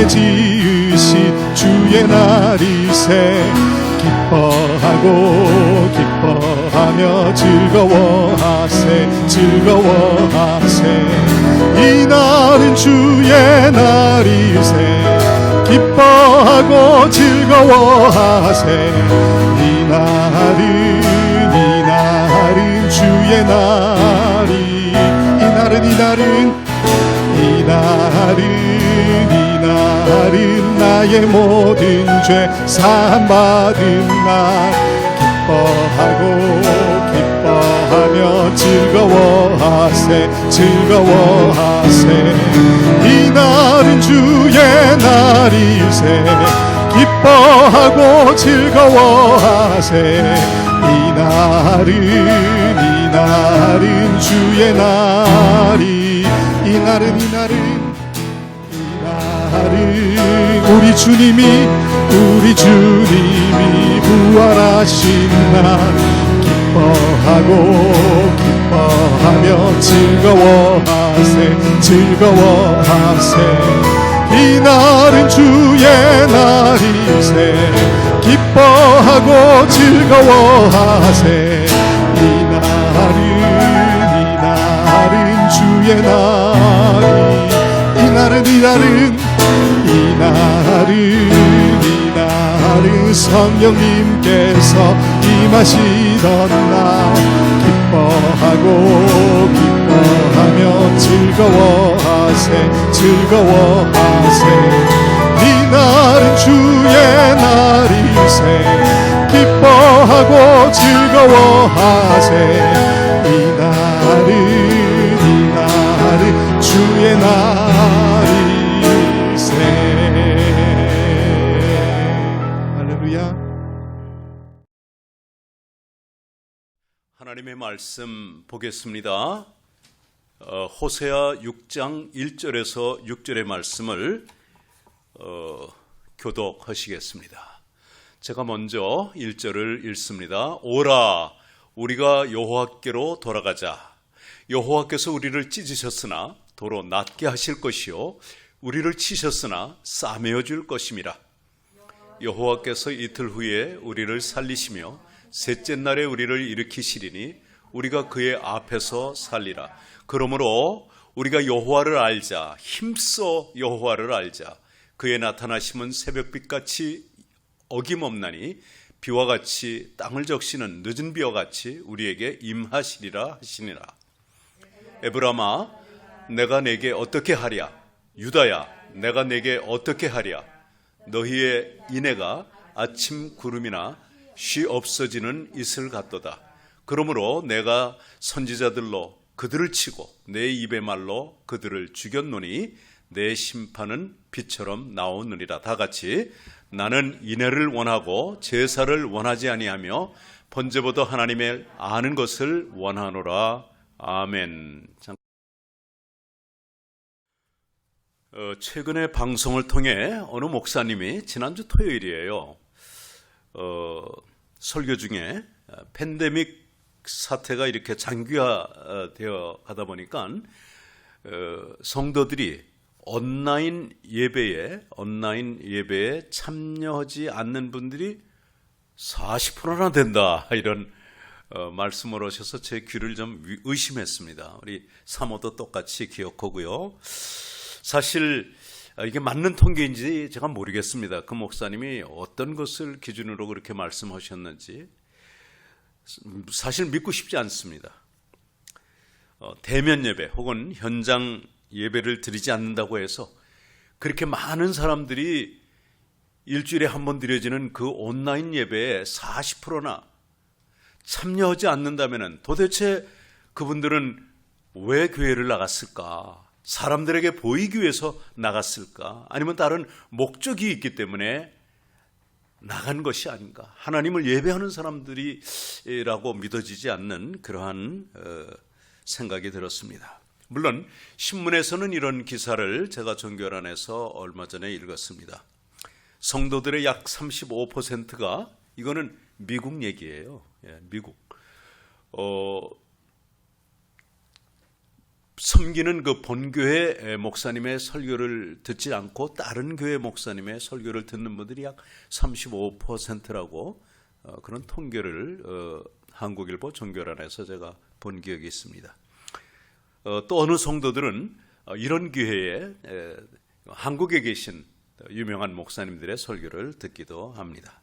주의 지으시 주의 날이세 기뻐하고 기뻐하며 즐거워하세 즐거워하세 이 날은 주의 날이세 기뻐하고 즐거워하세 이 날은 주의 날이 이 날은 나의 모든 죄 사함받은 날 기뻐하며 즐거워하세 즐거워하세 이 날은 주의 날이세 기뻐하고 즐거워하세 이 날은 주의 날이 이 날은 우리 주님이 부활하신 날 기뻐하며 즐거워하세 이 날은 주의 날이세 기뻐하고 즐거워하세 이 날은 주의 날이 이 날은 성령님께서 임하시던 날 기뻐하며 즐거워하세 이 날은 주의 날이세 기뻐하고 즐거워하세 이 날은 주의 날이세 할렐루야. 하나님의 말씀 보겠습니다. 호세아 6장 1절에서 6절의 말씀을 교독하시겠습니다. 제가 먼저 1절을 읽습니다. 오라 우리가 여호와께로 돌아가자. 여호와께서 우리를 찢으셨으나 도로 낫게 하실 것이요 우리를 치셨으나 싸매어 줄 것임이라. 여호와께서 이틀 후에 우리를 살리시며 셋째 날에 우리를 일으키시리니 우리가 그의 앞에서 살리라. 그러므로 우리가 여호와를 알자. 힘써 여호와를 알자. 그의 나타나심은 새벽빛같이 어김없나니 비와 같이 땅을 적시는 늦은 비와 같이 우리에게 임하시리라 하시니라. 에브라마 내가 내게 어떻게 하랴. 유다야 내가 내게 어떻게 하랴. 너희의 인애가 아침 구름이나 쉬 없어지는 이슬 같도다. 그러므로 내가 선지자들로 그들을 치고 내 입의 말로 그들을 죽였노니 내 심판은 빛처럼 나오느니라. 다 같이 나는 인애를 원하고 제사를 원하지 아니하며 번제보다 하나님의 아는 것을 원하노라. 아멘. 최근에 방송을 통해 어느 목사님이 지난주 토요일이에요. 설교 중에 팬데믹 사태가 이렇게 장기화되어 가다 보니까 성도들이 온라인 예배에 참여하지 않는 분들이 40%나 된다 이런 말씀을 하셔서 제 귀를 좀 의심했습니다. 우리 사모도 똑같이 기억하고요. 사실 이게 맞는 통계인지 제가 모르겠습니다. 그 목사님이 어떤 것을 기준으로 그렇게 말씀하셨는지 사실 믿고 싶지 않습니다. 대면 예배 혹은 현장 예배를 드리지 않는다고 해서 그렇게 많은 사람들이 일주일에 한 번 드려지는 그 온라인 예배에 40%나 참여하지 않는다면 도대체 그분들은 왜 교회를 나갔을까? 사람들에게 보이기 위해서 나갔을까? 아니면 다른 목적이 있기 때문에 나간 것이 아닌가? 하나님을 예배하는 사람들이라고 믿어지지 않는 그러한 생각이 들었습니다. 물론 신문에서는 이런 기사를 제가 종교란에서 얼마 전에 읽었습니다. 성도들의 약 35%가 이거는 미국 얘기예요. 미국. 섬기는 그 본교회 목사님의 설교를 듣지 않고 다른 교회 목사님의 설교를 듣는 분들이 약 35%라고 그런 통계를 한국일보 종교란에서 제가 본 기억이 있습니다. 또 어느 성도들은 이런 교회에 한국에 계신 유명한 목사님들의 설교를 듣기도 합니다.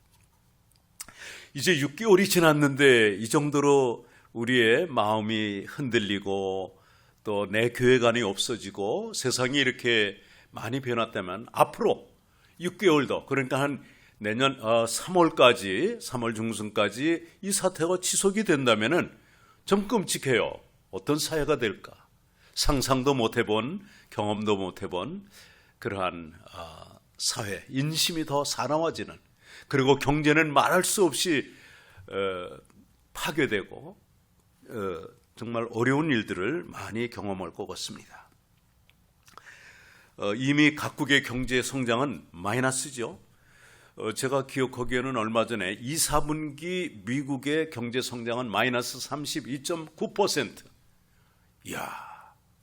이제 6개월이 지났는데 이 정도로 우리의 마음이 흔들리고 또 내 교회관이 없어지고 세상이 이렇게 많이 변했다면 앞으로 6개월 더, 그러니까 한 내년 3월까지, 3월 중순까지 이 사태가 지속이 된다면은 좀 끔찍해요. 어떤 사회가 될까? 상상도 못 해본, 경험도 못 해본 그러한 사회, 인심이 더 사나워지는, 그리고 경제는 말할 수 없이 파괴되고 정말 어려운 일들을 많이 경험할 것 같습니다. 이미 각국의 경제 성장은 마이너스죠. 제가 기억하기에는 얼마 전에 2, 4분기 미국의 경제 성장은 마이너스 32.9%. 이야,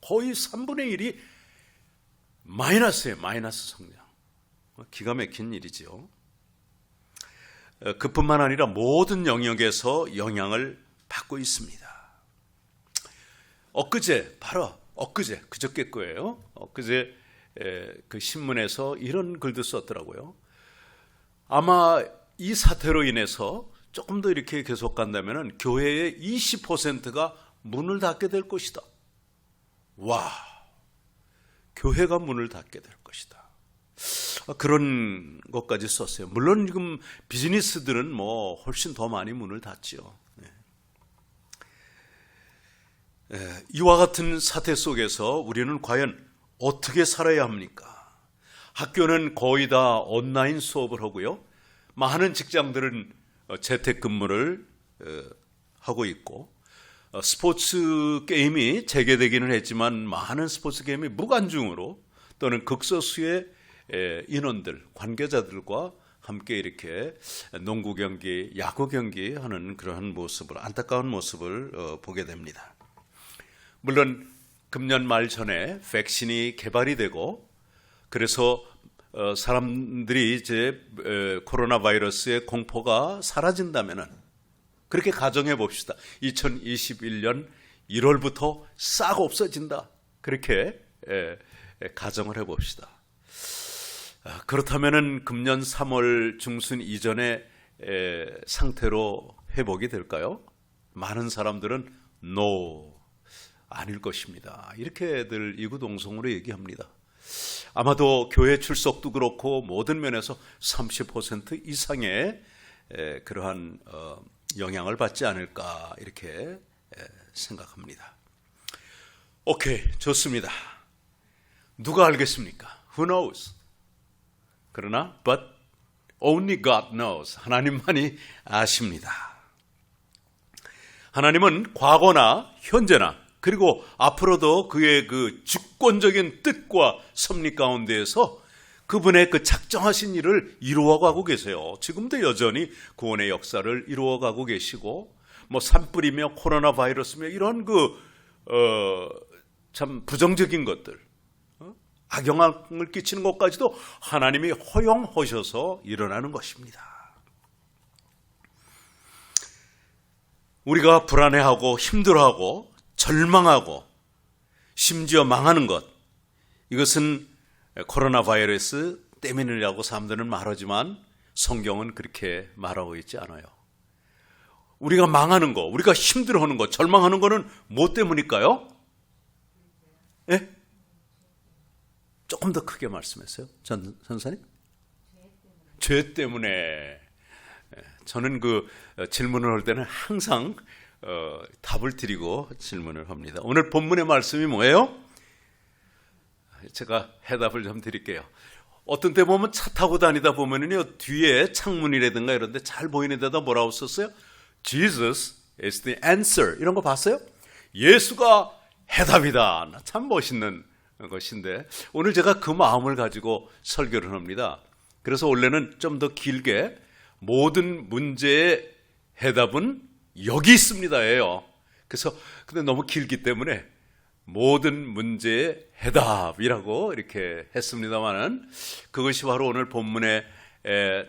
거의 3분의 1이 마이너스예요. 마이너스 성장. 기가 막힌 일이죠. 그뿐만 아니라 모든 영역에서 영향을 받고 있습니다. 그저께 거예요. 엊그제 그 신문에서 이런 글도 썼더라고요. 아마 이 사태로 인해서 조금 더 이렇게 계속 간다면 교회의 20%가 문을 닫게 될 것이다. 와, 교회가 문을 닫게 될 것이다. 그런 것까지 썼어요. 물론 지금 비즈니스들은 뭐 훨씬 더 많이 문을 닫죠. 이와 같은 사태 속에서 우리는 과연 어떻게 살아야 합니까? 학교는 거의 다 온라인 수업을 하고요. 많은 직장들은 재택근무를 하고 있고, 스포츠 게임이 재개되기는 했지만 많은 스포츠 게임이 무관중으로 또는 극소수의 인원들, 관계자들과 함께 이렇게 농구 경기, 야구 경기 하는 그러한 모습을, 안타까운 모습을 보게 됩니다. 물론 금년 말 전에 백신이 개발이 되고, 그래서 사람들이 이제 코로나 바이러스의 공포가 사라진다면은, 그렇게 가정해 봅시다. 2021년 1월부터 싹 없어진다. 그렇게 가정을 해 봅시다. 그렇다면은 금년 3월 중순 이전의 상태로 회복이 될까요? 많은 사람들은 no, 아닐 것입니다. 이렇게들 이구동성으로 얘기합니다. 아마도 교회 출석도 그렇고 모든 면에서 30% 이상의 그러한 영향을 받지 않을까 이렇게 생각합니다. 오케이, 좋습니다. 누가 알겠습니까? Who knows? 그러나 but only God knows. 하나님만이 아십니다. 하나님은 과거나 현재나 그리고 앞으로도 그의 그 주권적인 뜻과 섭리 가운데에서 그분의 그 작정하신 일을 이루어가고 계세요. 지금도 여전히 구원의 역사를 이루어가고 계시고, 뭐 산불이며 코로나 바이러스며 이런 참 부정적인 것들, 악영향을 끼치는 것까지도 하나님이 허용하셔서 일어나는 것입니다. 우리가 불안해하고 힘들어하고 절망하고 심지어 망하는 것, 이것은 코로나 바이러스 때문이라고 사람들은 말하지만 성경은 그렇게 말하고 있지 않아요. 우리가 망하는 거, 우리가 힘들어하는 거, 절망하는 거는 뭐 때문일까요? 예? 조금 더 크게 말씀했어요, 전사님? 죄 때문에. 저는 그 질문을 할 때는 항상 답을 드리고 질문을 합니다. 오늘 본문의 말씀이 뭐예요? 제가 해답을 좀 드릴게요. 어떤 때 보면 차 타고 다니다 보면은요, 뒤에 창문이라든가 이런 데 잘 보이는 데다 뭐라고 썼어요? Jesus is the answer. 이런 거 봤어요? 예수가 해답이다. 참 멋있는 것인데, 오늘 제가 그 마음을 가지고 설교를 합니다. 그래서 원래는 좀 더 길게 모든 문제의 해답은 여기 있습니다예요. 그래서 근데 너무 길기 때문에 모든 문제의 해답이라고 이렇게 했습니다만은 그것이 바로 오늘 본문에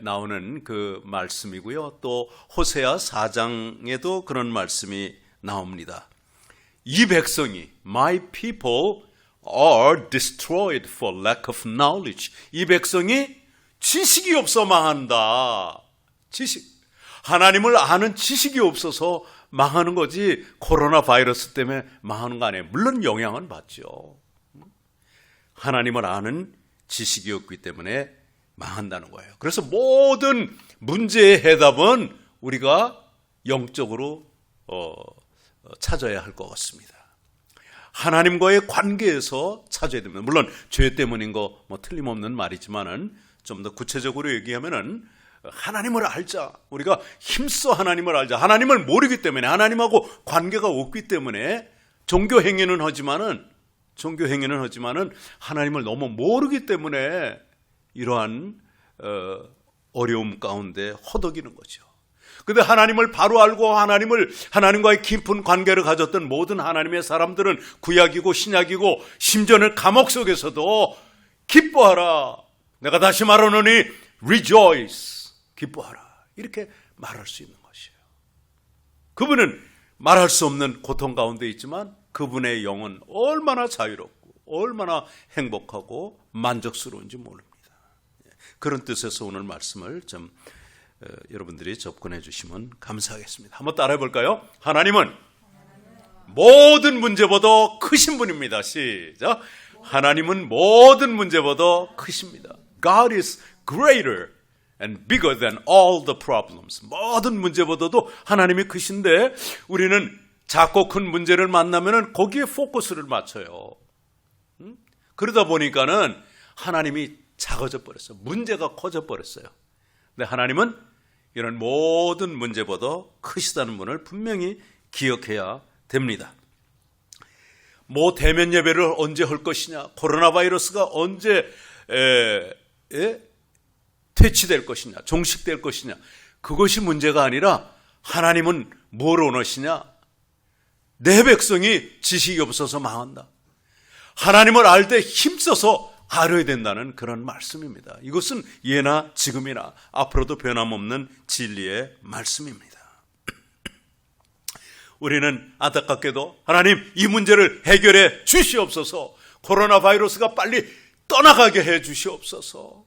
나오는 그 말씀이고요. 또 호세아 4장에도 그런 말씀이 나옵니다. 이 백성이 My people are destroyed for lack of knowledge. 이 백성이 지식이 없어 망한다. 하나님을 아는 지식이 없어서 망하는 거지 코로나 바이러스 때문에 망하는 거 아니에요. 물론 영향은 받죠. 하나님을 아는 지식이 없기 때문에 망한다는 거예요. 그래서 모든 문제의 해답은 우리가 영적으로 찾아야 할 것 같습니다. 하나님과의 관계에서 찾아야 됩니다. 물론 죄 때문인 거 뭐 틀림없는 말이지만은 좀 더 구체적으로 얘기하면은 하나님을 알자. 우리가 힘써 하나님을 알자. 하나님을 모르기 때문에 하나님하고 관계가 없기 때문에 종교 행위는 하지만은 하나님을 너무 모르기 때문에 이러한 어려움 가운데 허덕이는 거죠. 근데 하나님을 바로 알고 하나님과의 깊은 관계를 가졌던 모든 하나님의 사람들은 구약이고 신약이고 심지어는 감옥 속에서도 기뻐하라. 내가 다시 말하노니 rejoice. 기뻐하라. 이렇게 말할 수 있는 것이에요. 그분은 말할 수 없는 고통 가운데 있지만 그분의 영은 얼마나 자유롭고 얼마나 행복하고 만족스러운지 모릅니다. 그런 뜻에서 오늘 말씀을 좀 여러분들이 접근해 주시면 감사하겠습니다. 한번 따라해 볼까요? 하나님은 모든 문제보다 크신 분입니다. 시작. 하나님은 모든 문제보다 크십니다. God is greater and bigger than all the problems. 모든 문제보다도 하나님이 크신데 우리는 작고 큰 문제를 만나면은 거기에 포커스를 맞춰요. 그러다 보니까는 하나님이 작아져 버렸어요. 문제가 커져 버렸어요. 근데 하나님은 이런 모든 문제보다 크시다는 분을 분명히 기억해야 됩니다. 뭐 대면 예배를 언제 할 것이냐, 코로나 바이러스가 언제 퇴치될 것이냐, 종식될 것이냐, 그것이 문제가 아니라 하나님은 뭘 원하시냐? 내 백성이 지식이 없어서 망한다. 하나님을 알 때 힘써서 알아야 된다는 그런 말씀입니다. 이것은 예나 지금이나 앞으로도 변함없는 진리의 말씀입니다. 우리는 안타깝게도 하나님 이 문제를 해결해 주시옵소서, 코로나 바이러스가 빨리 떠나가게 해 주시옵소서.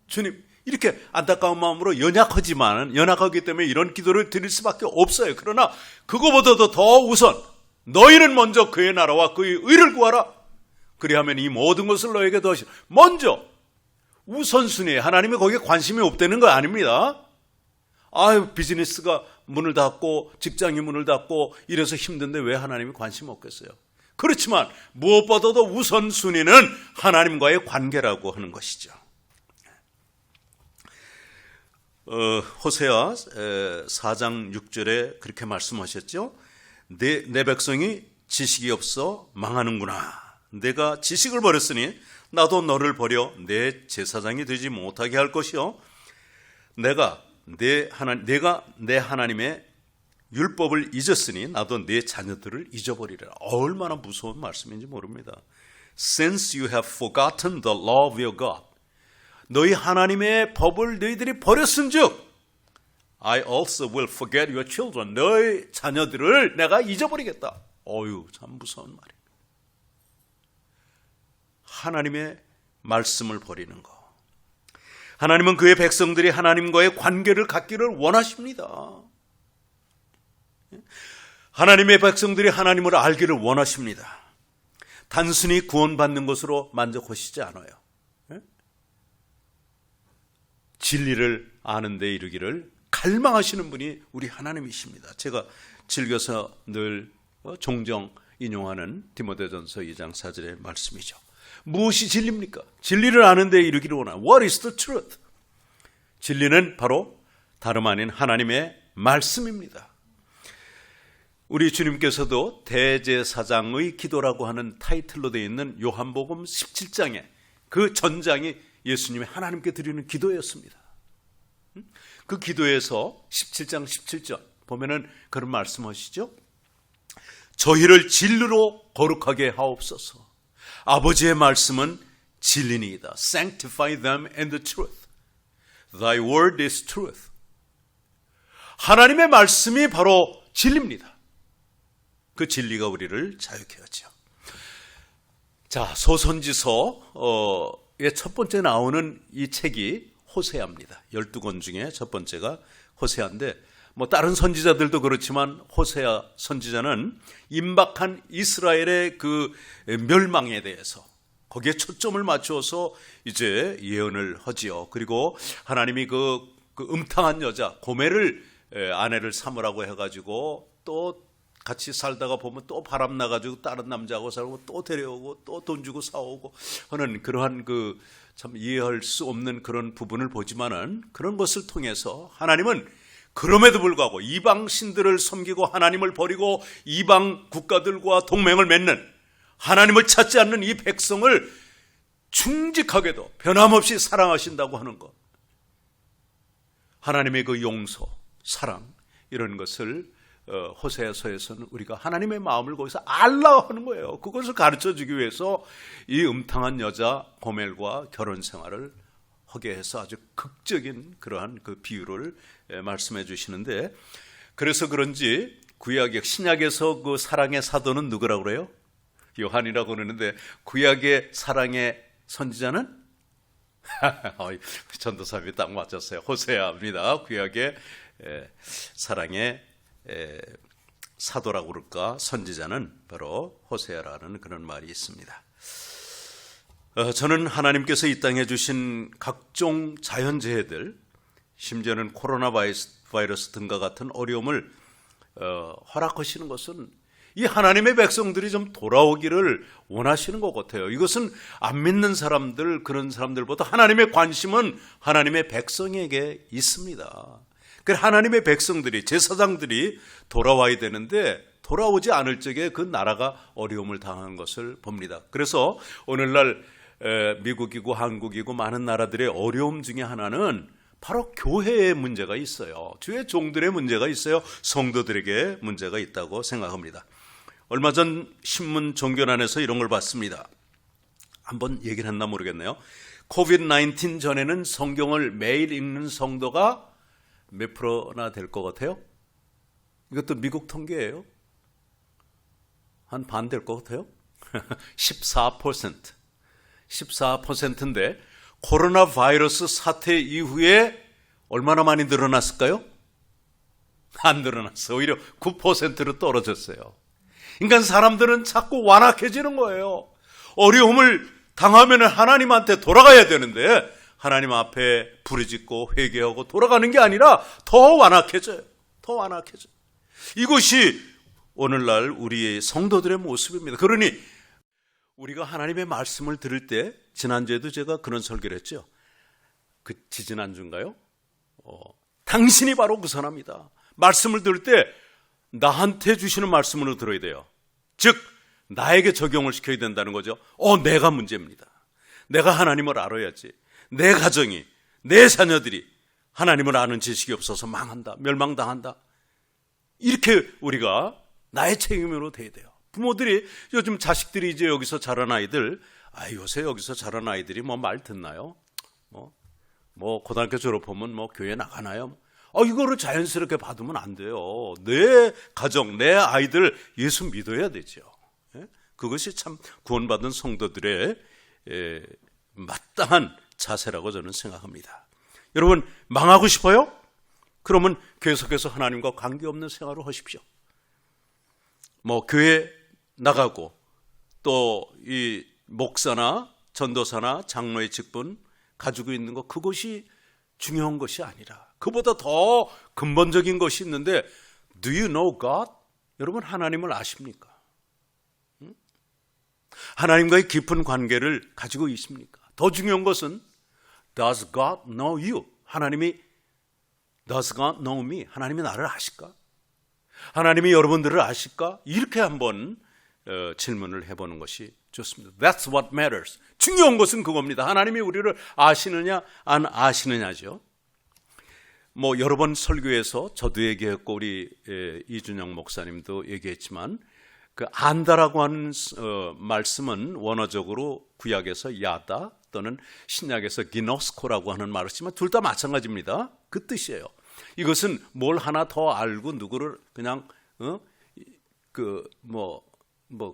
주님, 이렇게 안타까운 마음으로 연약하기 때문에 이런 기도를 드릴 수밖에 없어요. 그러나 그거보다도 더 우선 너희는 먼저 그의 나라와 그의 의를 구하라. 그리하면 이 모든 것을 너에게 더하시라. 먼저 우선순위, 하나님이 거기에 관심이 없다는 거 아닙니다. 비즈니스가 문을 닫고 직장이 문을 닫고 이래서 힘든데 왜 하나님이 관심 없겠어요? 그렇지만 무엇보다도 우선순위는 하나님과의 관계라고 하는 것이죠. 호세아 4장 6절에 그렇게 말씀하셨죠. 내 백성이 지식이 없어 망하는구나. 내가 지식을 버렸으니 나도 너를 버려 내 제사장이 되지 못하게 할 것이요. 내가 내 하나님의 율법을 잊었으니 나도 내 자녀들을 잊어버리라. 얼마나 무서운 말씀인지 모릅니다. Since you have forgotten the law of your God, 너희 하나님의 법을 너희들이 버렸은즉 I also will forget your children. 너희 자녀들을 내가 잊어버리겠다. 참 무서운 말이에요. 하나님의 말씀을 버리는 거. 하나님은 그의 백성들이 하나님과의 관계를 갖기를 원하십니다. 하나님의 백성들이 하나님을 알기를 원하십니다. 단순히 구원받는 것으로 만족하시지 않아요. 진리를 아는 데 이르기를 갈망하시는 분이 우리 하나님이십니다. 제가 즐겨서 늘 종종 인용하는 디모데전서 2장 4절의 말씀이죠. 무엇이 진리입니까? 진리를 아는 데 이르기를 원하는 What is the truth? 진리는 바로 다름 아닌 하나님의 말씀입니다. 우리 주님께서도 대제사장의 기도라고 하는 타이틀로 되어 있는 요한복음 17장에 그 전장이 예수님이 하나님께 드리는 기도였습니다. 그 기도에서 17장 17절 보면은 그런 말씀하시죠. 저희를 진리로 거룩하게 하옵소서. 아버지의 말씀은 진리니이다. Sanctify them in the truth. Thy word is truth. 하나님의 말씀이 바로 진리입니다. 그 진리가 우리를 자유케 하죠. 자, 소선지서의 첫 번째 나오는 이 책이 호세아입니다. 12권 중에 첫 번째가 호세아인데, 뭐 다른 선지자들도 그렇지만 호세아 선지자는 임박한 이스라엘의 그 멸망에 대해서 거기에 초점을 맞추어서 이제 예언을 하지요. 그리고 하나님이 그 음탕한 여자 고멜을 아내를 삼으라고 해가지고 또 같이 살다가 보면 또 바람 나가지고 다른 남자하고 살고 또 데려오고 또 돈 주고 사오고 하는 그러한 그 참 이해할 수 없는 그런 부분을 보지만은, 그런 것을 통해서 하나님은 그럼에도 불구하고 이방 신들을 섬기고 하나님을 버리고 이방 국가들과 동맹을 맺는, 하나님을 찾지 않는 이 백성을 충직하게도 변함없이 사랑하신다고 하는 것, 하나님의 그 용서, 사랑, 이런 것을 호세아서에서는 우리가 하나님의 마음을 거기서 알라 하는 거예요. 그것을 가르쳐주기 위해서 이 음탕한 여자 고멜과 결혼 생활을 하게 해서 아주 극적인 그러한 그 비유를 말씀해 주시는데, 그래서 그런지 구약의 신약에서 그 사랑의 사도는 누구라고 그래요? 요한이라고 그러는데, 구약의 사랑의 선지자는 전도사님이 딱 맞췄어요. 호세아입니다. 구약의 사랑의 사도라고 그럴까, 선지자는 바로 호세아라는 그런 말이 있습니다. 저는 하나님께서 이 땅에 주신 각종 자연재해들, 심지어는 코로나 바이러스 등과 같은 어려움을 허락하시는 것은 이 하나님의 백성들이 좀 돌아오기를 원하시는 것 같아요. 이것은 안 믿는 사람들, 그런 사람들보다 하나님의 관심은 하나님의 백성에게 있습니다. 그 하나님의 백성들이, 제사장들이 돌아와야 되는데 돌아오지 않을 적에 그 나라가 어려움을 당한 것을 봅니다. 그래서 오늘날 미국이고 한국이고 많은 나라들의 어려움 중에 하나는 바로 교회의 문제가 있어요. 주의 종들의 문제가 있어요. 성도들에게 문제가 있다고 생각합니다. 얼마 전 신문 종교란에서 이런 걸 봤습니다. 한번 얘기를 했나 모르겠네요. 코비드-19 전에는 성경을 매일 읽는 성도가 몇 프로나 될 것 같아요? 이것도 미국 통계예요. 한 반 될 것 같아요? 14%. 14%인데 코로나 바이러스 사태 이후에 얼마나 많이 늘어났을까요? 안 늘어났어요. 오히려 9%로 떨어졌어요. 그러니까 사람들은 자꾸 완악해지는 거예요. 어려움을 당하면 하나님한테 돌아가야 되는데 하나님 앞에 부르짖고 회개하고 돌아가는 게 아니라 더 완악해져요. 더 완악해져요. 이것이 오늘날 우리 성도들의 모습입니다. 그러니 우리가 하나님의 말씀을 들을 때, 지난주에도 제가 그런 설교를 했죠. 그 지지난주인가요? 당신이 바로 그 사람이다. 말씀을 들을 때 나한테 주시는 말씀으로 들어야 돼요. 즉 나에게 적용을 시켜야 된다는 거죠. 내가 문제입니다. 내가 하나님을 알아야지. 내 가정이, 내 자녀들이 하나님을 아는 지식이 없어서 망한다, 멸망당한다. 이렇게 우리가 나의 책임으로 돼야 돼요. 부모들이 요즘 자식들이 이제 여기서 자란 아이들, 요새 여기서 자란 아이들이 뭐 말 듣나요? 뭐 고등학교 졸업하면 뭐 교회 나가나요? 이거를 자연스럽게 받으면 안 돼요. 내 가정, 내 아이들 예수 믿어야 되죠. 그것이 참 구원받은 성도들의 마땅한 자세라고 저는 생각합니다. 여러분, 망하고 싶어요? 그러면 계속해서 하나님과 관계없는 생활을 하십시오. 뭐 교회 나가고 또 이 목사나 전도사나 장로의 직분 가지고 있는 것, 그것이 중요한 것이 아니라 그보다 더 근본적인 것이 있는데, Do you know God? 여러분, 하나님을 아십니까? 하나님과의 깊은 관계를 가지고 있습니까? 더 중요한 것은 Does God know you? 하나님이 Does God know me? 하나님이 나를 아실까? 하나님이 여러분들을 아실까? 이렇게 한번 질문을 해보는 것이 좋습니다. That's what matters. 중요한 것은 그겁니다. 하나님이 우리를 아시느냐 안 아시느냐죠. 뭐 여러 번 설교에서 저도 얘기했고 우리 이준영 목사님도 얘기했지만, 그 안다라고 하는 말씀은 원어적으로 구약에서 야다 또는 신약에서 기노스코라고 하는 말을 쓰지만 둘 다 마찬가지입니다. 그 뜻이에요. 이것은 뭘 하나 더 알고 누구를 그냥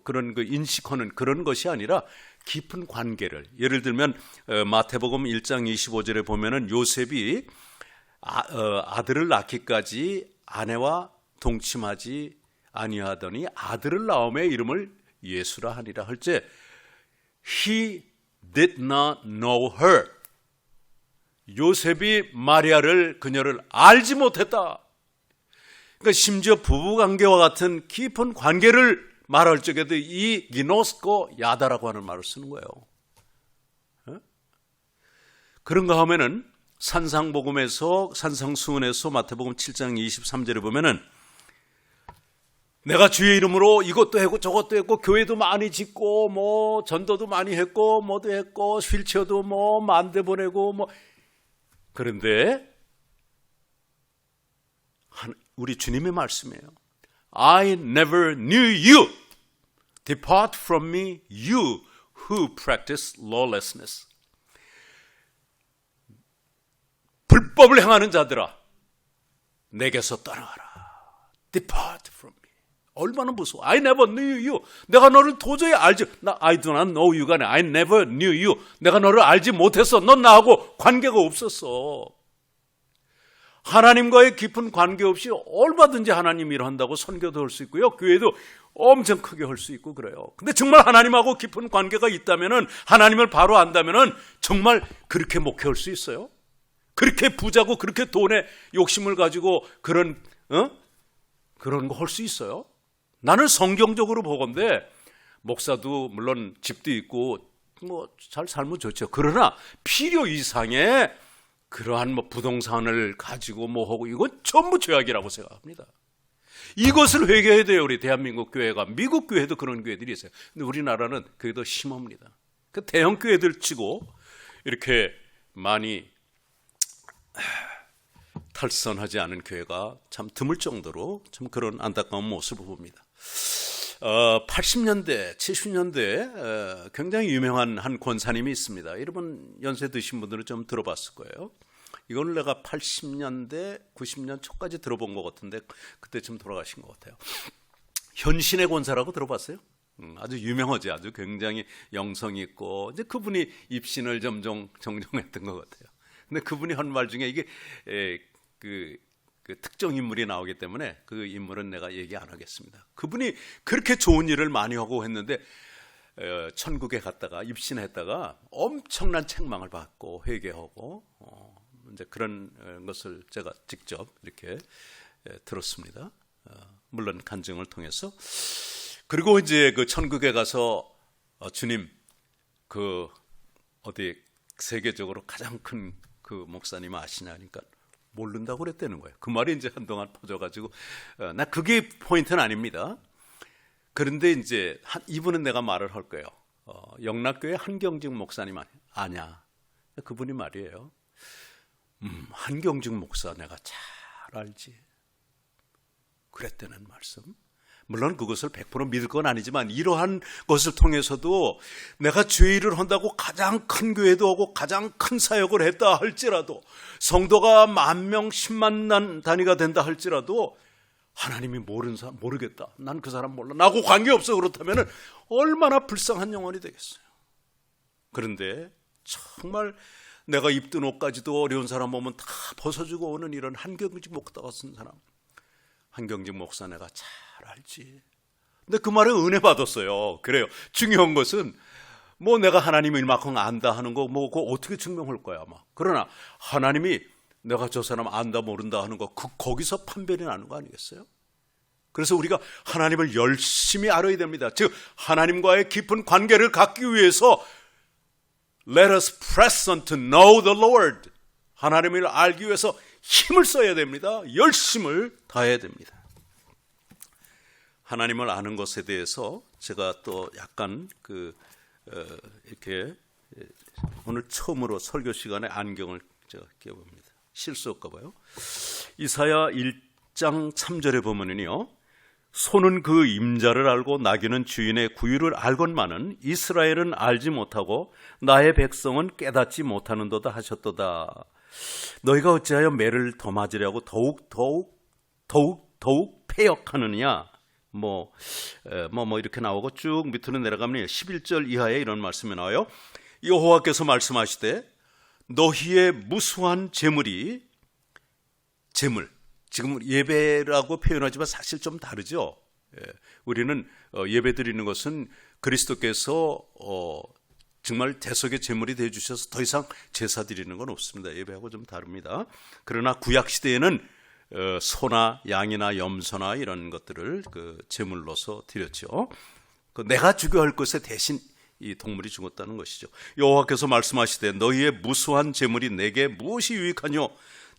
그런 그 인식하는 그런 것이 아니라 깊은 관계를, 예를 들면 마태복음 1장 25절에 보면은 요셉이 아들을 낳기까지 아내와 동침하지 아니하더니 아들을 낳음에 이름을 예수라 하니라 할 때 He did not know her. 요셉이 마리아를 그녀를 알지 못했다. 그러니까 심지어 부부관계와 같은 깊은 관계를 말할 적에도 이 기노스코 야다라고 하는 말을 쓰는 거예요. 그런가 하면은 산상수훈에서 마태복음 7장 23절에 보면은 내가 주의 이름으로 이것도 했고 저것도 했고 교회도 많이 짓고 뭐 전도도 많이 했고 뭐도 했고 휠체어도 뭐 만대 보내고 뭐 그런데 우리 주님의 말씀이에요. I never knew you. Depart from me, you who practice lawlessness. 불법을 행하는 자들아, 내게서 떠나가라. Depart from me. 얼마나 무서워. I never knew you. 내가 너를 도저히 알지. I do not know you가 아니라 I never knew you. 내가 너를 알지 못했어. 넌 나하고 관계가 없었어. 하나님과의 깊은 관계 없이 얼마든지 하나님 일한다고 선교도 할 수 있고요. 교회도 엄청 크게 할 수 있고 그래요. 근데 정말 하나님하고 깊은 관계가 있다면은, 하나님을 바로 안다면은 정말 그렇게 목회할 수 있어요? 그렇게 부자고 그렇게 돈에 욕심을 가지고 그런 거 할 수 있어요? 나는 성경적으로 보건대 목사도 물론 집도 있고 뭐 잘 살면 좋죠. 그러나 필요 이상의 그러한 뭐 부동산을 가지고 뭐 하고 이건 전부 죄악이라고 생각합니다. 이것을 회개해야 돼요. 우리 대한민국 교회가. 미국 교회도 그런 교회들이 있어요. 근데 우리나라는 그게 더 심합니다. 그 대형 교회들 치고 이렇게 많이 탈선하지 않은 교회가 참 드물 정도로 참 그런 안타까운 모습을 봅니다. 80년대, 70년대에 굉장히 유명한 한 권사님이 있습니다. 여러분 연세 드신 분들은 좀 들어봤을 거예요. 이거는 내가 80년대, 90년 초까지 들어본 것 같은데 그때쯤 돌아가신 것 같아요. 현신의 권사라고 들어봤어요? 아주 유명하지. 아주 굉장히 영성이 있고 이제 그분이 입신을 점점 정정했던 것 같아요. 근데 그분이 한 말 중에 이게 그 특정 인물이 나오기 때문에 그 인물은 내가 얘기 안 하겠습니다. 그분이 그렇게 좋은 일을 많이 하고 했는데 천국에 갔다가 입신했다가 엄청난 책망을 받고 회개하고 이제 그런 것을 제가 직접 이렇게 들었습니다. 물론 간증을 통해서. 그리고 이제 그 천국에 가서 주님 그 어디 세계적으로 가장 큰 그 목사님 아시냐 하니까 모른다고 그랬다는 거예요. 그 말이 이제 한동안 퍼져가지고 나 그게 포인트는 아닙니다. 그런데 이제 이분은 내가 말을 할 거예요. 영락교회 한경직 목사님 아냐? 그분이 말이에요. 한경직 목사 내가 잘 알지. 그랬다는 말씀. 물론 그것을 100% 믿을 건 아니지만 이러한 것을 통해서도 내가 죄일을 한다고 가장 큰 교회도 하고 가장 큰 사역을 했다 할지라도, 성도가 10,000명 10만 단위가 된다 할지라도 하나님이 모르는 사람 모르겠다. 난 그 사람 몰라. 나하고 관계없어. 그렇다면 얼마나 불쌍한 영혼이 되겠어요. 그런데 정말 내가 입던 옷까지도 어려운 사람 보면 다 벗어주고 오는 이런 한경직 목사 같은 사람, 한경직 목사 내가 잘 알지. 근데 그 말에 은혜 받았어요. 그래요. 중요한 것은 뭐 내가 하나님을 이만큼 안다 하는 거 뭐 그거 어떻게 증명할 거야 아마. 그러나 하나님이 내가 저 사람 안다 모른다 하는 거 거기서 판별이 나는 거 아니겠어요? 그래서 우리가 하나님을 열심히 알아야 됩니다. 즉 하나님과의 깊은 관계를 갖기 위해서 Let us press on to know the Lord. 하나님을 알기 위해서 힘을 써야 됩니다. 열심을 다해야 됩니다. 하나님을 아는 것에 대해서 제가 또 약간 이렇게 오늘 처음으로 설교 시간에 안경을 제가 끼워봅니다. 실수할까 봐요. 이사야 1장 3절에 보면은요, 소는 그 임자를 알고 나귀는 주인의 구유를 알건만은 이스라엘은 알지 못하고 나의 백성은 깨닫지 못하는도다 하셨도다. 너희가 어찌하여 매를 더 맞으려고 더욱 패역하느냐. 이렇게 나오고 쭉 밑으로 내려가면 11절 이하에 이런 말씀이 나와요. 여호와께서 말씀하시되 너희의 무수한 재물, 지금 예배라고 표현하지만 사실 좀 다르죠. 우리는 예배 드리는 것은 그리스도께서 정말 대속의 제물이 되어 주셔서 더 이상 제사 드리는 건 없습니다. 예배하고 좀 다릅니다. 그러나 구약 시대에는 소나 양이나 염소나 이런 것들을 그 제물로서 드렸죠. 내가 죽여야 할 것에 대신 이 동물이 죽었다는 것이죠. 여호와께서 말씀하시되 너희의 무수한 제물이 내게 무엇이 유익하뇨?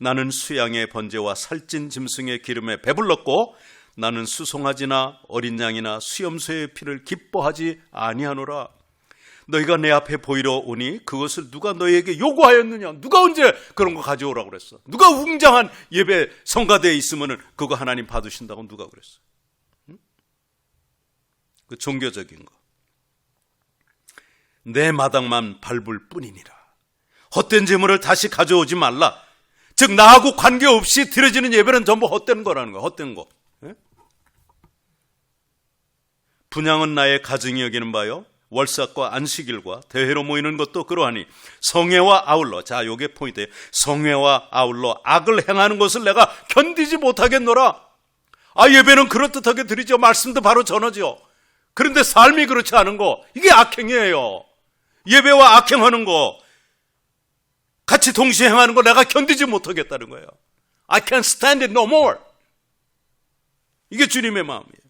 나는 수양의 번제와 살찐 짐승의 기름에 배불렀고 나는 수송아지나 어린 양이나 수염소의 피를 기뻐하지 아니하노라. 너희가 내 앞에 보이러 오니 그것을 누가 너희에게 요구하였느냐? 누가 언제 그런 거 가져오라고 그랬어? 누가 웅장한 예배 성가대에 있으면은 그거 하나님 받으신다고 누가 그랬어? 응? 그 종교적인 거. 내 마당만 밟을 뿐이니라. 헛된 제물을 다시 가져오지 말라. 즉 나하고 관계없이 드려지는 예배는 전부 헛된 거라는 거야. 헛된 거. 예? 분향은 나의 가증이 여기는 바요 월삭과 안식일과 대회로 모이는 것도 그러하니 성회와 아울러, 자 요게 포인트예요. 성회와 아울러 악을 행하는 것을 내가 견디지 못하겠노라. 예배는 그럴듯하게 드리죠. 말씀도 바로 전하죠. 그런데 삶이 그렇지 않은 거, 이게 악행이에요. 예배와 악행하는 거 같이 동시에 행하는 거 내가 견디지 못하겠다는 거예요. I can't stand it no more. 이게 주님의 마음이에요.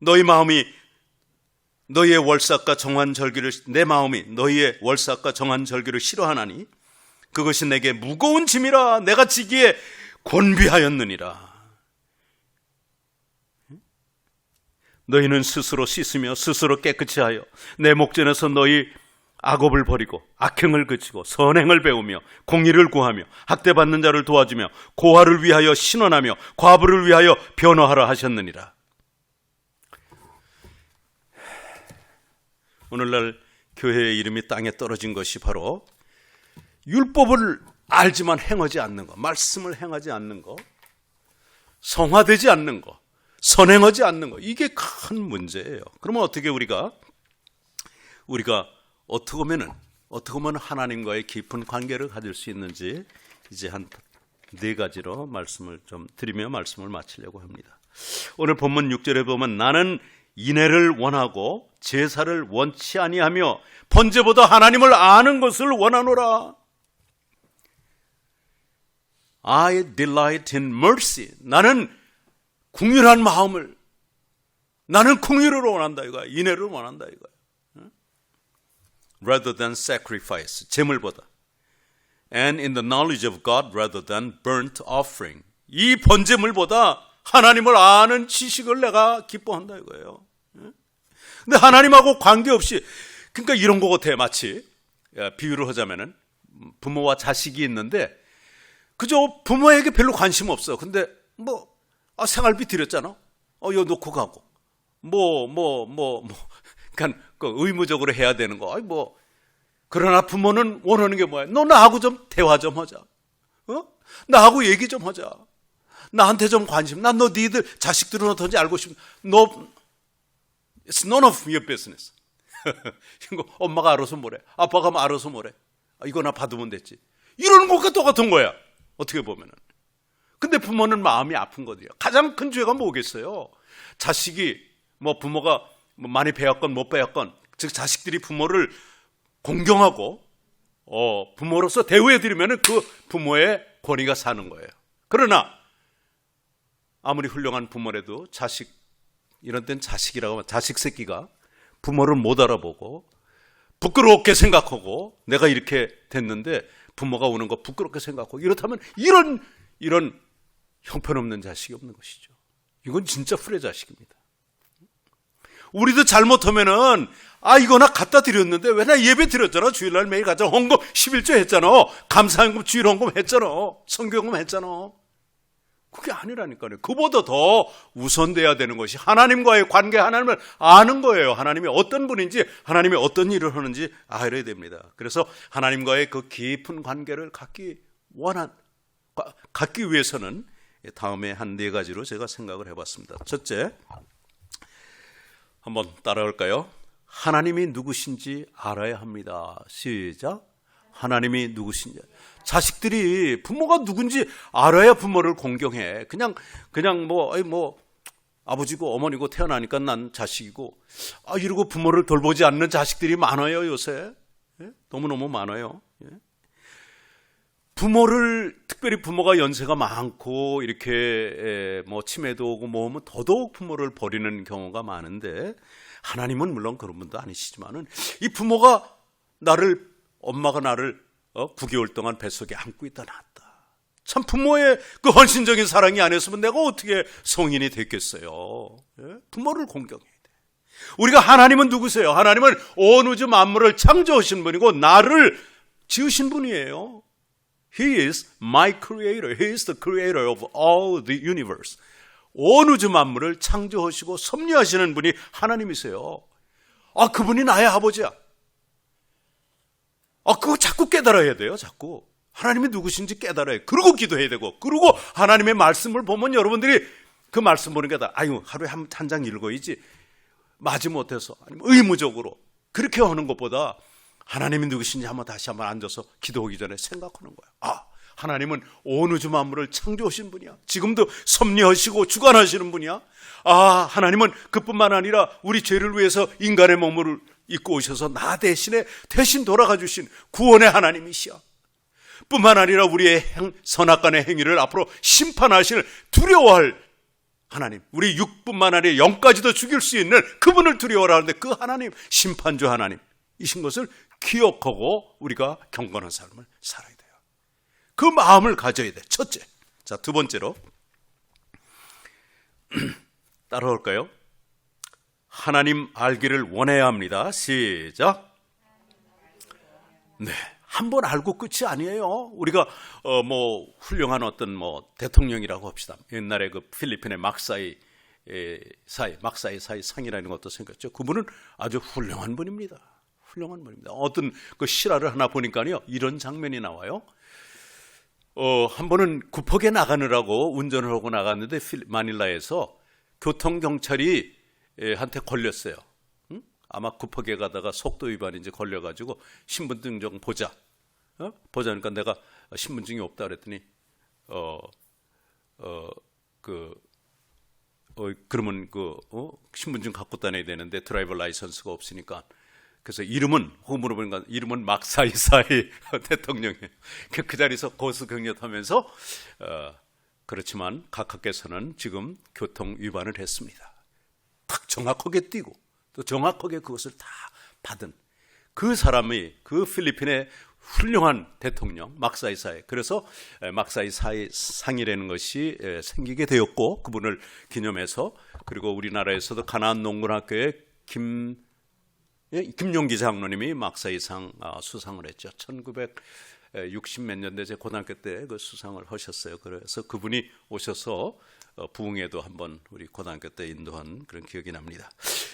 너희 마음이 너희의 월삭과 정한 절기를, 내 마음이 너희의 월삭과 정한 절기를 싫어하나니 그것이 내게 무거운 짐이라 내가 지기에 곤비하였느니라. 너희는 스스로 씻으며 스스로 깨끗이 하여 내 목전에서 너희 악업을 버리고 악행을 그치고 선행을 배우며 공의를 구하며 학대받는 자를 도와주며 고아를 위하여 신원하며 과부를 위하여 변호하라 하셨느니라. 오늘날 교회의 이름이 땅에 떨어진 것이 바로 율법을 알지만 행하지 않는 것, 말씀을 행하지 않는 것, 성화되지 않는 것, 선행하지 않는 것, 이게 큰 문제예요. 그러면 어떻게 우리가 어떻게 보면 하나님과의 깊은 관계를 가질 수 있는지 이제 한 4가지로 말씀을 좀 드리며 말씀을 마치려고 합니다. 오늘 본문 6절에 보면 나는 인애를 원하고 제사를 원치 아니하며 번제보다 하나님을 아는 것을 원하노라. I delight in mercy. 나는 궁휼한 마음을, 나는 궁휼을 원한다 이거야. 인애를 원한다 이거야. Rather than sacrifice, 제물보다. And in the knowledge of God rather than burnt offering. 이 번제물보다 하나님을 아는 지식을 내가 기뻐한다 이거예요. 근데 하나님하고 관계없이, 그러니까 이런 거 같아. 마치 비유를 하자면은 부모와 자식이 있는데 그저 부모에게 별로 관심 없어. 근데 생활비 드렸잖아. 이거 놓고 가고. 그러니까 의무적으로 해야 되는 거. 그러나 부모는 원하는 게 뭐야? 너 나하고 좀 대화 좀 하자. 나하고 얘기 좀 하자. 나한테 좀 관심. 난 니들 자식들은 어떤지 알고 싶어. It's none of your business. 이거 엄마가 알아서 뭐래? 아빠가 알아서 뭐래? 이거 나 받으면 됐지. 이러는 것과 똑같은 거야. 어떻게 보면은. 근데 부모는 마음이 아픈 거예요. 가장 큰 죄가 뭐겠어요? 자식이 부모가 많이 배웠건 못 배웠건, 즉 자식들이 부모를 공경하고 부모로서 대우해드리면 그 부모의 권위가 사는 거예요. 그러나 아무리 훌륭한 부모라도 이런 땐 자식이라고 하면 자식 새끼가 부모를 못 알아보고 부끄럽게 생각하고 내가 이렇게 됐는데 부모가 오는 거 부끄럽게 생각하고 이렇다면 이런 형편없는 자식이 없는 것이죠. 이건 진짜 후레 자식입니다. 우리도 잘못하면은 이거 나 갖다 드렸는데 왜 나 예배 드렸잖아. 주일날 매일 가자. 헌금 11조 했잖아. 감사헌금 주일 헌금 했잖아. 성교헌금 했잖아. 그게 아니라니까요. 그보다 더 우선돼야 되는 것이 하나님과의 관계, 하나님을 아는 거예요. 하나님이 어떤 분인지, 하나님이 어떤 일을 하는지 알아야 됩니다. 그래서 하나님과의 그 깊은 관계를 갖기 위해서는 다음에 한 4가지로 제가 생각을 해봤습니다. 첫째, 한번 따라올까요? 하나님이 누구신지 알아야 합니다. 시작. 하나님이 누구신지. 자식들이 부모가 누군지 알아야 부모를 공경해. 그냥 뭐 아버지고 어머니고 태어나니까 난 자식이고 이러고 부모를 돌보지 않는 자식들이 많아요, 요새. 예? 너무너무 많아요. 예? 특별히 부모가 연세가 많고 이렇게 뭐 치매도 오고 뭐 하면 더더욱 부모를 버리는 경우가 많은데, 하나님은 물론 그런 분도 아니시지만은 이 부모가 엄마가 나를 9개월 동안 뱃속에 안고 있다 놨다. 참 부모의 그 헌신적인 사랑이 아니었으면 내가 어떻게 성인이 됐겠어요. 예? 부모를 공경해야 돼. 우리가 하나님은 누구세요? 하나님은 온 우주 만물을 창조하신 분이고 나를 지으신 분이에요. He is my creator. He is the creator of all the universe. 온 우주 만물을 창조하시고 섭리하시는 분이 하나님이세요. 그분이 나의 아버지야. 그거 자꾸 깨달아야 돼요. 자꾸 하나님이 누구신지 깨달아야. 그러고 기도해야 되고, 그러고 하나님의 말씀을 보면 여러분들이 그 말씀 보는 게 하루에 한 장 읽어야지, 마지못해서 아니면 의무적으로 그렇게 하는 것보다 하나님이 누구신지 다시 한번 앉아서 기도하기 전에 생각하는 거야. 하나님은 온 우주 만물을 창조하신 분이야. 지금도 섭리하시고 주관하시는 분이야. 하나님은 그뿐만 아니라 우리 죄를 위해서 인간의 몸을 입고 오셔서 나 대신 돌아가 주신 구원의 하나님이시야. 뿐만 아니라 우리의 선악간의 행위를 앞으로 심판하실 두려워할 하나님, 우리 육뿐만 아니라 영까지도 죽일 수 있는 그분을 두려워라 하는데, 그 하나님, 심판주 하나님이신 것을 기억하고 우리가 경건한 삶을 살아야 돼요. 그 마음을 가져야 돼. 첫째. 자, 두 번째로 따라올까요? 하나님 알기를 원해야 합니다. 시작. 네, 한번 알고 끝이 아니에요. 우리가 훌륭한 어떤 대통령이라고 합시다. 옛날에 그 필리핀의 막사이 사이 상이라는 것도 생겼죠. 그분은 아주 훌륭한 분입니다. 훌륭한 분입니다. 어떤 그 실화를 하나 보니까요, 이런 장면이 나와요. 한 번은 구퍽에 나가느라고 운전을 하고 나갔는데 마닐라에서 교통경찰이 한테 걸렸어요. 아마 구퍽에 가다가 속도 위반인지 걸려가지고 신분증 좀 보자. 보자니까 내가 신분증이 없다 그랬더니 그러면 신분증 갖고 다녀야 되는데 드라이버 라이선스가 없으니까, 그래서 이름은 물어보니까 이름은 막사이사이 대통령이에요. 그 자리에서 고수경련하면서 그렇지만 각하께서는 지금 교통 위반을 했습니다. 딱 정확하게 띄고 또 정확하게 그것을 다 받은 그 사람이 그 필리핀의 훌륭한 대통령 막사이사이. 그래서 막사이사이 상이라는 것이 생기게 되었고, 그분을 기념해서, 그리고 우리나라에서도 가나안 농군학교의 김용기 장로님이 막사이상 수상을 했죠. 1960 몇 년대 제 고등학교 때 그 수상을 하셨어요. 그래서 그분이 오셔서 부흥회도 한번 우리 고등학교 때 인도한 그런 기억이 납니다.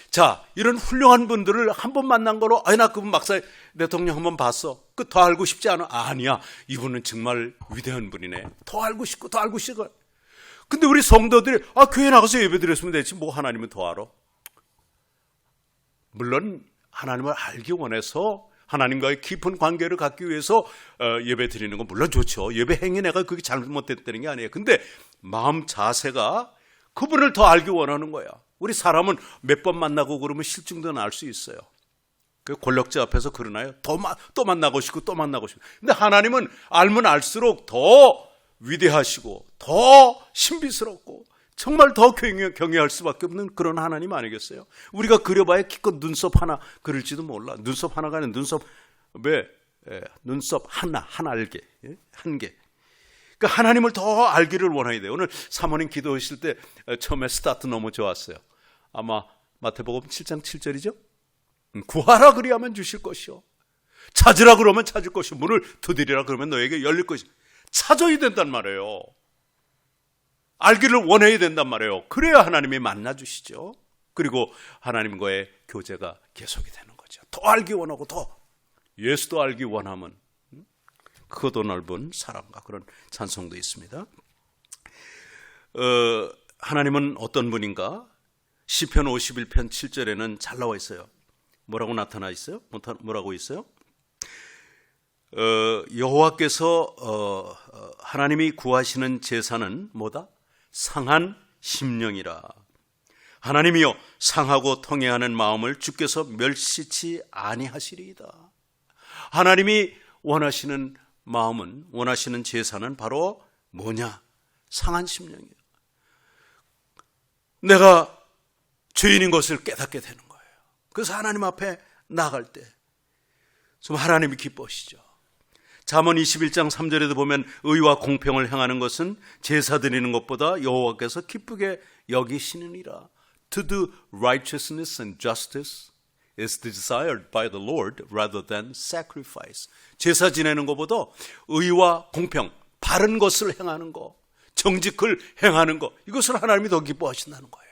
자, 이런 훌륭한 분들을 한 번 만난 거로 나 그분 막사 대통령 한번 봤어. 그 더 알고 싶지 않아? 아니야, 이분은 정말 위대한 분이네. 더 알고 싶고 더 알고 싶고. 근데 우리 성도들이 교회 나가서 예배 드렸으면 되지 뭐 하나님은 더 알아? 물론 하나님을 알기 원해서 하나님과의 깊은 관계를 갖기 위해서 예배 드리는 건 물론 좋죠. 예배 행위 내가 그게 잘못됐다는 게 아니에요. 근데 마음 자세가 그분을 더 알기 원하는 거야. 우리 사람은 몇 번 만나고 그러면 실증도 날 수 있어요. 그 권력자 앞에서 그러나요? 또 만나고 싶고 또 만나고 싶고. 근데 하나님은 알면 알수록 더 위대하시고 더 신비스럽고 정말 더 경외할 수밖에 없는 그런 하나님 아니겠어요? 우리가 그려봐야 기껏 눈썹 하나 그릴지도 몰라. 눈썹 하나가 아니라 눈썹 한 알개, 한 개. 그러니까 하나님을 더 알기를 원해야 돼요. 오늘 사모님 기도하실 때 처음에 스타트 너무 좋았어요. 아마 마태복음 7장 7절이죠. 구하라 그리하면 주실 것이요, 찾으라 그러면 찾을 것이요, 문을 두드리라 그러면 너에게 열릴 것이요. 찾아야 된단 말이에요. 알기를 원해야 된단 말이에요. 그래야 하나님이 만나주시죠. 그리고 하나님과의 교제가 계속이 되는 거죠. 더 알기 원하고 더 예수도 알기 원하면 크고 넓은 사랑과 그런 찬송도 있습니다. 하나님은 어떤 분인가? 시편 51편 7절에는 잘 나와 있어요. 뭐라고 나타나 있어요? 뭐라고 있어요? 여호와께서 하나님이 구하시는 제사는 뭐다? 상한 심령이라. 하나님이여 상하고 통회하는 마음을 주께서 멸시치 아니하시리이다. 하나님이 원하시는 마음은, 원하시는 제사는 바로 뭐냐? 상한 심령이에요. 내가 죄인인 것을 깨닫게 되는 거예요. 그래서 하나님 앞에 나갈 때 좀 하나님이 기뻐하시죠. 잠언 21장 3절에도 보면 의와 공평을 행하는 것은 제사 드리는 것보다 여호와께서 기쁘게 여기시느니라. To do righteousness and justice is desired by the Lord rather than sacrifice. 제사 지내는 것보다 의와 공평, 바른 것을 행하는 것, 정직을 행하는 것, 이것을 하나님이 더 기뻐하신다는 거예요.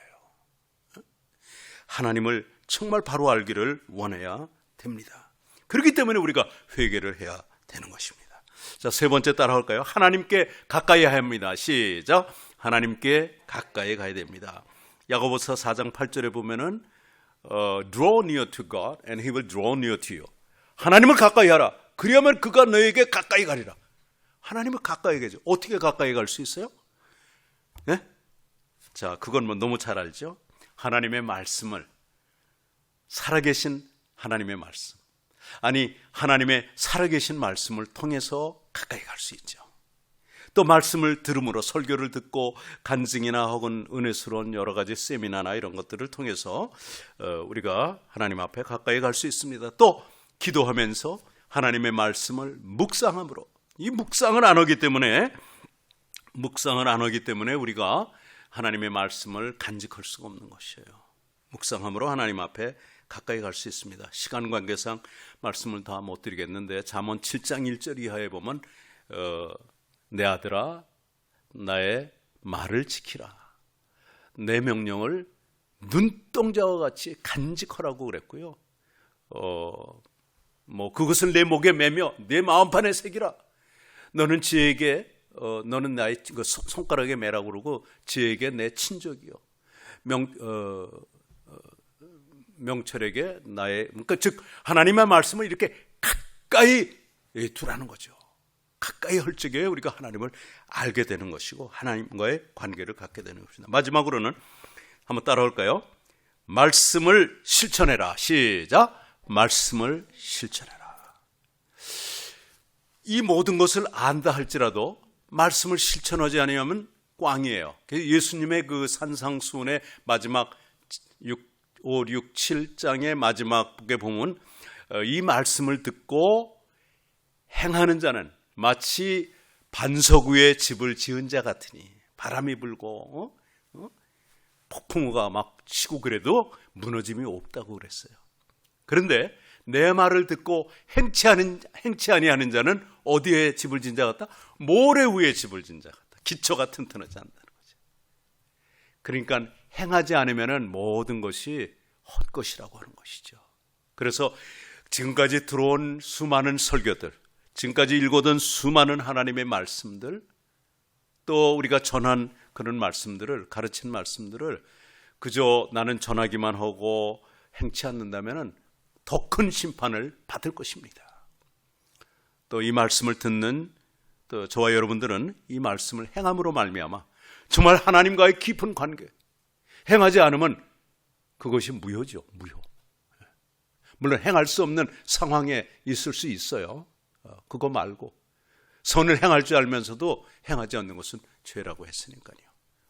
하나님을 정말 바로 알기를 원해야 됩니다. 그렇기 때문에 우리가 회개를 해야 되는 것입니다. 자, 세 번째 따라할까요? 하나님께 가까이 합니다. 시작. 하나님께 가까이 가야 됩니다. 야고보서 4장 8절에 보면은 draw near to God and he will draw near to you. 하나님을 가까이 하라. 그리하면 그가 너에게 가까이 가리라. 하나님을 가까이 가죠. 어떻게 가까이 갈 수 있어요? 네? 자, 그건 뭐 너무 잘 알죠? 하나님의 말씀을, 살아계신 하나님의 말씀, 아니 하나님의 살아계신 말씀을 통해서 가까이 갈 수 있죠. 또 말씀을 들음으로, 설교를 듣고 간증이나 혹은 은혜스러운 여러 가지 세미나나 이런 것들을 통해서 우리가 하나님 앞에 가까이 갈 수 있습니다. 또 기도하면서 하나님의 말씀을 묵상함으로, 이 묵상을 안 하기 때문에 우리가 하나님의 말씀을 간직할 수가 없는 것이에요. 묵상함으로 하나님 앞에 가까이 갈 수 있습니다. 시간 관계상 말씀을 다 못 드리겠는데 잠언 7장 1절 이하에 보면 내 아들아 나의 말을 지키라. 내 명령을 눈동자와 같이 간직하라고 그랬고요. 그것을 내 목에 매며 내 마음판에 새기라. 너는 지혜에게 너는 나의 손가락에 매라고 그러고 지혜에게 내 친족이요. 명철에게 나의, 그러니까 즉 하나님의 말씀을 이렇게 가까이 두라는 거죠. 가까이 할 적에 우리가 하나님을 알게 되는 것이고 하나님과의 관계를 갖게 되는 것입니다. 마지막으로는 한번 따라올까요? 말씀을 실천해라. 시작. 말씀을 실천해라. 이 모든 것을 안다 할지라도 말씀을 실천하지 않으면 꽝이에요. 예수님의 그 산상수훈의 마지막 5, 6, 7장의 마지막에 보면 이 말씀을 듣고 행하는 자는 마치 반석 위에 집을 지은 자 같으니 바람이 불고 폭풍우가 막 치고 그래도 무너짐이 없다고 그랬어요. 그런데 내 말을 듣고 행치 아니하는 자는 어디에 집을 진 자 같다? 모래 위에 집을 진 자 같다. 기초가 튼튼하지 않다는 거죠. 그러니까 행하지 않으면 모든 것이 헛것이라고 하는 것이죠. 그래서 지금까지 들어온 수많은 설교들, 지금까지 읽어둔 수많은 하나님의 말씀들, 또 우리가 전한 그런 말씀들을, 가르친 말씀들을 그저 나는 전하기만 하고 행치 않는다면 더 큰 심판을 받을 것입니다. 또 이 말씀을 듣는 또 저와 여러분들은 이 말씀을 행함으로 말미암아 정말 하나님과의 깊은 관계, 행하지 않으면 그것이 무효죠. 무효. 물론 행할 수 없는 상황에 있을 수 있어요. 그거 말고 선을 행할 줄 알면서도 행하지 않는 것은 죄라고 했으니까요.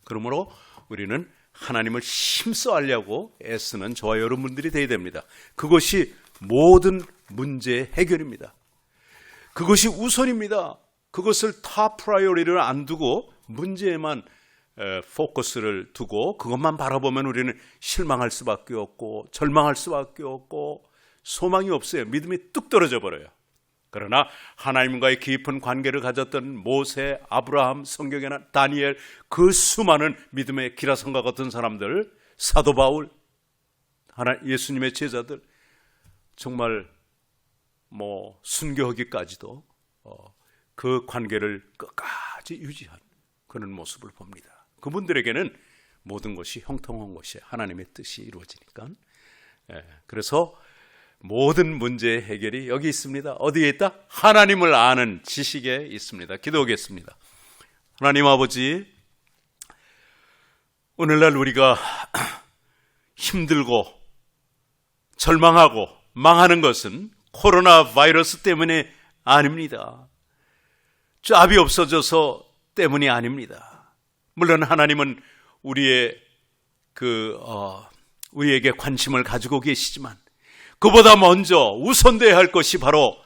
그러므로 우리는 하나님을 힘써 알려고 애쓰는 저와 여러분들이 되어야 됩니다. 그것이 모든 문제의 해결입니다. 그것이 우선입니다. 그것을 탑 프라이어리를 안 두고 문제에만 포커스를 두고 그것만 바라보면 우리는 실망할 수밖에 없고 절망할 수밖에 없고 소망이 없어요. 믿음이 뚝 떨어져 버려요. 그러나 하나님과의 깊은 관계를 가졌던 모세, 아브라함, 성경에는 다니엘, 그 수많은 믿음의 기라성과 같은 사람들, 사도 바울, 예수님의 제자들, 정말 순교하기까지도 그 관계를 끝까지 유지한 그런 모습을 봅니다. 그분들에게는 모든 것이 형통한 것이 하나님의 뜻이 이루어지니까. 그래서 모든 문제의 해결이 여기 있습니다. 어디에 있다? 하나님을 아는 지식에 있습니다. 기도하겠습니다. 하나님 아버지, 오늘날 우리가 힘들고 절망하고 망하는 것은 코로나 바이러스 때문에 아닙니다. 짭이 없어져서 때문이 아닙니다. 물론 하나님은 우리에게 관심을 가지고 계시지만 그보다 먼저 우선돼야 할 것이 바로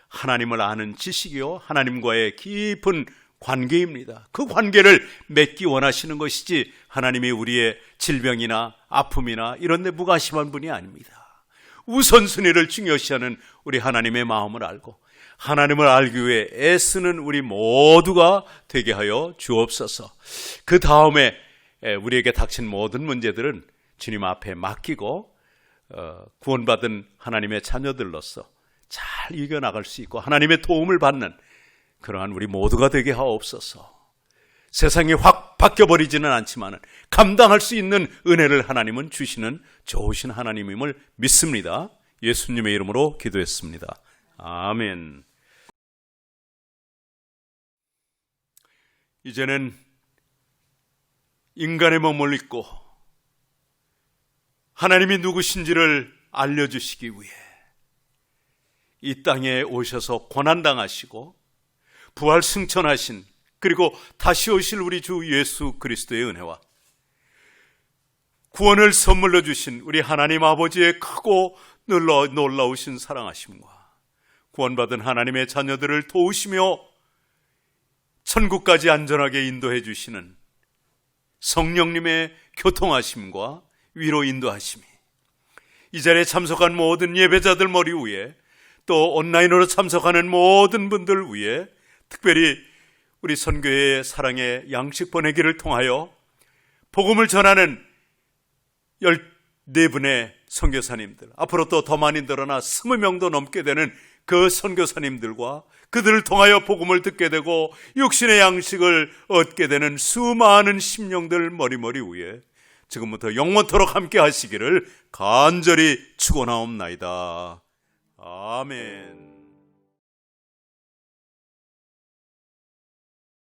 하나님을 아는 지식이요, 하나님과의 깊은 관계입니다. 그 관계를 맺기 원하시는 것이지 하나님이 우리의 질병이나 아픔이나 이런 데 무관심한 분이 아닙니다. 우선순위를 중요시하는 우리 하나님의 마음을 알고 하나님을 알기 위해 애쓰는 우리 모두가 되게 하여 주옵소서. 그 다음에 우리에게 닥친 모든 문제들은 주님 앞에 맡기고 구원받은 하나님의 자녀들로서 잘 이겨나갈 수 있고 하나님의 도움을 받는 그러한 우리 모두가 되게 하옵소서. 세상이 확 바뀌어버리지는 않지만 감당할 수 있는 은혜를 하나님은 주시는 좋으신 하나님임을 믿습니다. 예수님의 이름으로 기도했습니다. 아멘. 이제는 인간의 몸을 입고 하나님이 누구신지를 알려주시기 위해 이 땅에 오셔서 고난당하시고 부활 승천하신 그리고 다시 오실 우리 주 예수 그리스도의 은혜와 구원을 선물로 주신 우리 하나님 아버지의 크고 놀라우신 사랑하심과 구원받은 하나님의 자녀들을 도우시며 천국까지 안전하게 인도해 주시는 성령님의 교통하심과 위로 인도하심이 이 자리에 참석한 모든 예배자들 머리 위에 또 온라인으로 참석하는 모든 분들 위에 특별히 우리 선교회의 사랑의 양식 보내기를 통하여 복음을 전하는 14분의 선교사님들, 앞으로 또 더 많이 늘어나 20명도 넘게 되는 그 선교사님들과 그들을 통하여 복음을 듣게 되고 육신의 양식을 얻게 되는 수많은 심령들 머리 위에 지금부터 영원토록 함께 하시기를 간절히 축원하옵나이다. 아멘.